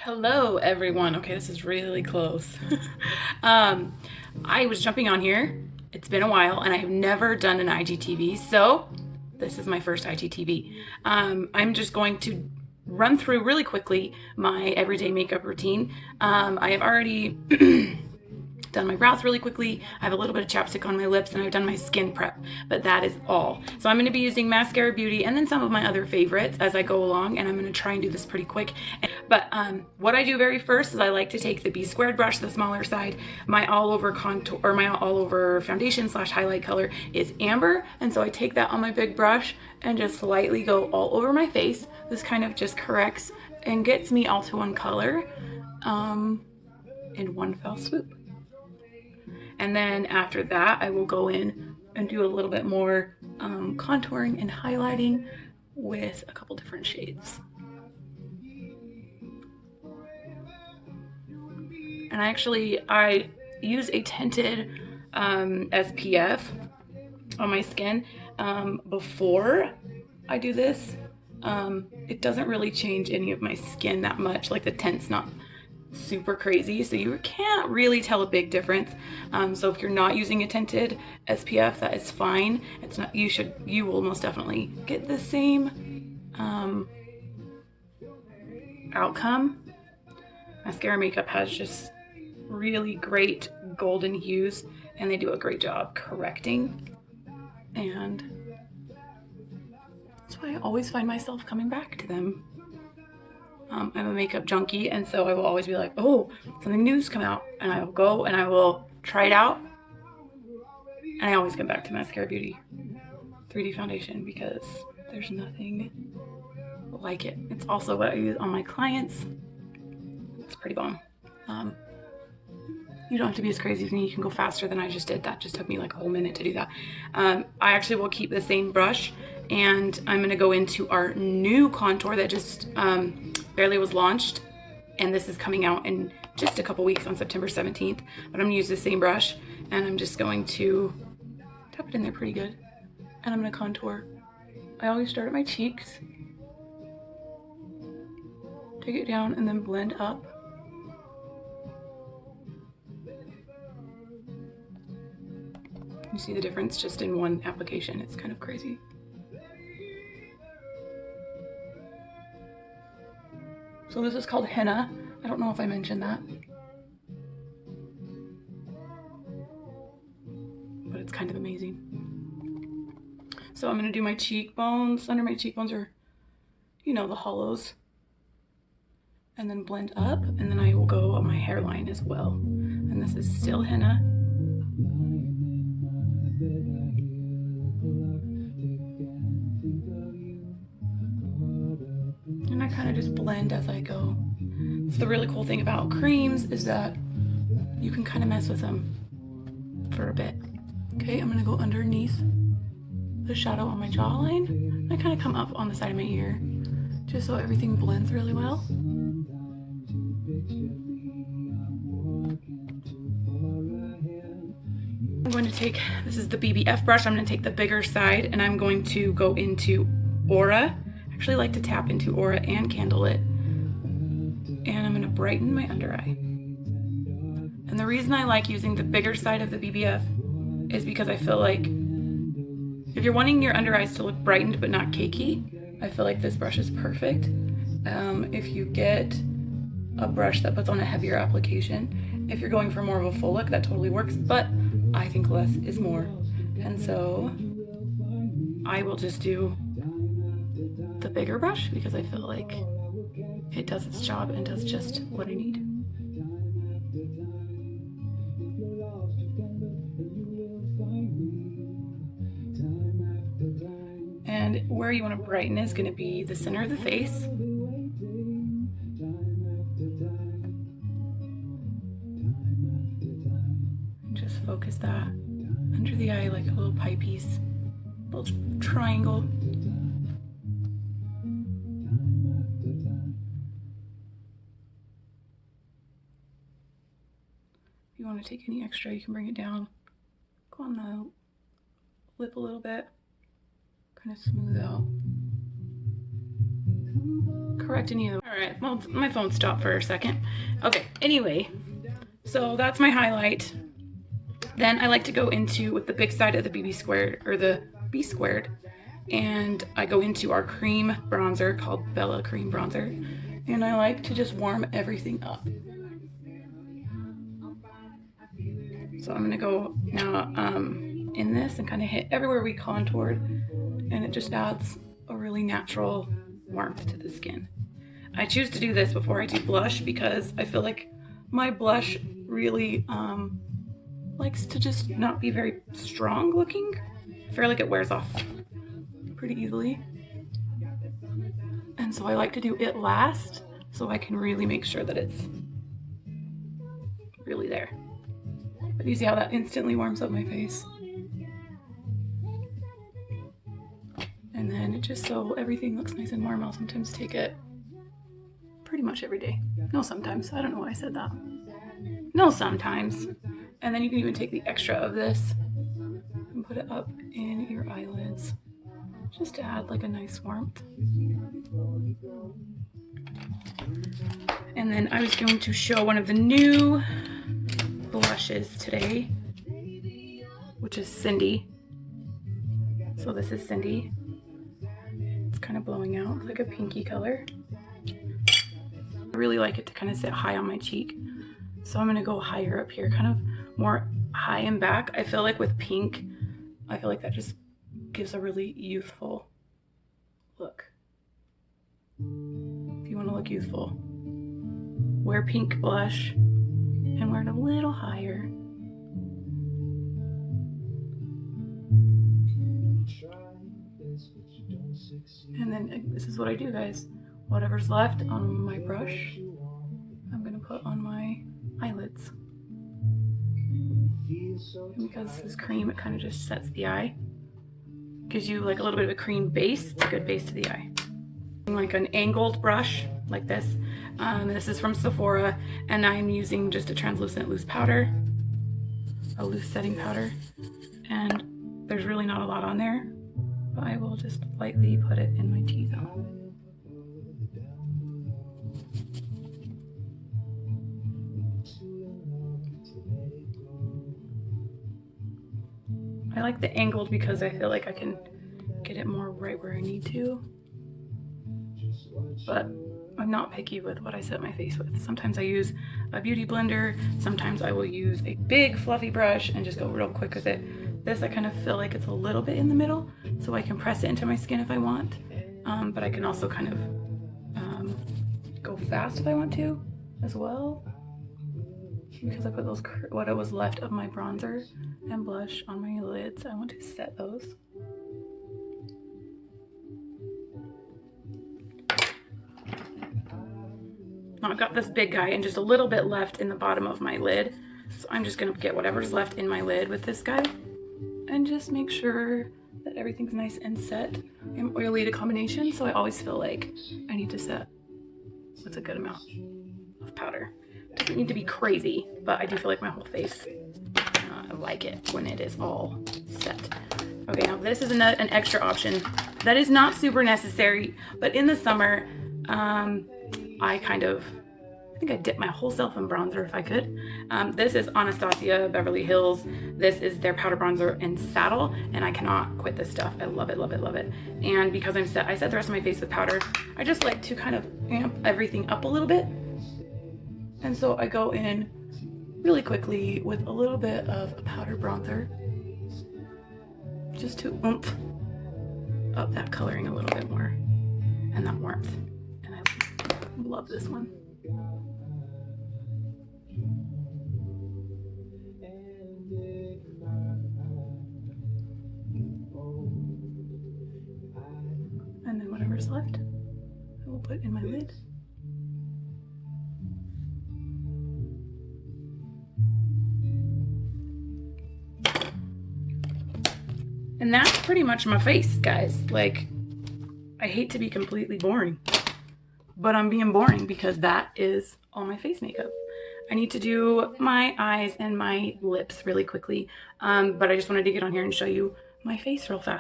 Hello, everyone. Okay, this is really close. I was jumping on here. It's been a while, and I have never done an IGTV, so this is my first IGTV. I'm just going to run through really quickly my everyday makeup routine. I have already done my brows really quickly. I have a little bit of chapstick on my lips, and I've done my skin prep, but that is all. So I'm going to be using Mascara Beauty and then some of my other favorites as I go along, and I'm going to try and do this pretty quick. But what I do very first is I like to take the B squared brush, the smaller side. My all over contour, or my all over foundation slash highlight color is amber, and so I take that on my big brush and just lightly go all over my face. This kind of just corrects and gets me all to one color in one fell swoop. And then after that, I will go in and do a little bit more contouring and highlighting with a couple different shades. And I use a tinted SPF on my skin before I do this. It doesn't really change any of my skin that much. Like the tint's not super crazy, so you can't really tell a big difference. So if you're not using a tinted SPF, that is fine. It's not, you will most definitely get the same outcome. Mascara Makeup has just really great golden hues, and they do a great job correcting, and that's why I always find myself coming back to them. I'm a makeup junkie, and so I will always be like, oh, something new's come out, and I will go and I will try it out, and I always come back to Mascara Beauty 3D foundation because there's nothing like it. It's also what I use on my clients. It's pretty bomb. You don't have to be as crazy as me. You can go faster than I just did. That just took me like a whole minute to do that. I actually will keep the same brush, and I'm going to go into our new contour that just barely was launched, and this is coming out in just a couple weeks on September 17th. But I'm going to use the same brush, and I'm just going to tap it in there pretty good, and I'm going to contour. I always start at my cheeks, take it down, and then blend up. You see the difference just in one application. It's kind of crazy. So this is called henna. I don't know if I mentioned that, but it's kind of amazing. So I'm gonna do my cheekbones. Under my cheekbones are, you know, the hollows. And then blend up, and then I will go on my hairline as well. And this is still henna. And I kind of just blend as I go. So the really cool thing about creams is that you can kind of mess with them for a bit. Okay, I'm gonna go underneath the shadow on my jawline. And I kind of come up on the side of my ear, just so everything blends really well. I'm going to take, this is the BBF brush, I'm going to take the bigger side, and I'm going to go into Aura. I actually like to tap into Aura and Candlelit. And I'm going to brighten my under eye. And the reason I like using the bigger side of the BBF is because I feel like if you're wanting your under eyes to look brightened but not cakey, I feel like this brush is perfect. If you get a brush that puts on a heavier application, if you're going for more of a full look, that totally works, but I think less is more. And so I will just do the bigger brush because I feel like it does its job and does just what I need. And where you want to brighten is going to be the center of the face. Just focus that under the eye like a little pie piece, little triangle. If you want to take any extra, you can bring it down. Go on the lip a little bit, kind of smooth out. correct any of them. All right, well, my phone stopped for a second. Okay, anyway, so that's my highlight. Then I like to go into with the big side of the BB squared, or the B squared, and I go into our cream bronzer called Bella Cream Bronzer, and I like to just warm everything up. So I'm gonna go now in this and kind of hit everywhere we contoured, and it just adds a really natural warmth to the skin. I choose to do this before I do blush because I feel like my blush really likes to just not be very strong looking. I feel like it wears off pretty easily. And so I like to do it last so I can really make sure that it's really there. But you see how that instantly warms up my face? And then it just so everything looks nice and warm, I'll sometimes take it pretty much every day. No, sometimes. I don't know why I said that. No, sometimes. And then you can even take the extra of this and put it up in your eyelids just to add like a nice warmth. And then I was going to show one of the new blushes today, which is Cindy. So this is Cindy. It's kind of blowing out like a pinky color. I really like it to kind of sit high on my cheek. So I'm gonna go higher up here, kind of more high and back. I feel like with pink, I feel like that just gives a really youthful look. If you want to look youthful, wear pink blush and wear it a little higher. And then this is what I do, guys. Whatever's left on my brush, I'm gonna put on my eyelids. And because this is cream, it kind of just sets the eye. Gives you like a little bit of a cream base. It's a good base to the eye. Like an angled brush, like this. This is from Sephora, and I'm using just a translucent loose powder, a loose setting powder. And there's really not a lot on there, but I will just lightly put it in my T-zone. I like the angled because I feel like I can get it more right where I need to. But I'm not picky with what I set my face with. Sometimes I use a beauty blender. Sometimes I will use a big fluffy brush and just go real quick with it. This I kind of feel like it's a little bit in the middle, so I can press it into my skin if I want. But I can also kind of go fast if I want to as well. Because I put those, what was left of my bronzer and blush on my lids, I want to set those. Now I've got this big guy and just a little bit left in the bottom of my lid. So I'm just gonna get whatever's left in my lid with this guy and just make sure that everything's nice and set. I'm oily to combination, so I always feel like I need to set with a good amount of powder. It doesn't need to be crazy, but I do feel like my whole face, I like it when it is all set. Okay, now this is an extra option that is not super necessary, but in the summer, I think I dip my whole self in bronzer if I could. This is Anastasia Beverly Hills. This is their powder bronzer in Saddle, and I cannot quit this stuff. I love it, love it, love it. And because I set the rest of my face with powder, I just like to kind of amp everything up a little bit. And so I go in really quickly with a little bit of a powder bronzer just to oomph up that coloring a little bit more and that warmth. And I love this one. And then whatever's left, I will put in my lid. And that's pretty much my face, guys. Like, I hate to be completely boring, but I'm being boring because that is all my face makeup. I need to do my eyes and my lips really quickly, but I just wanted to get on here and show you my face real fast.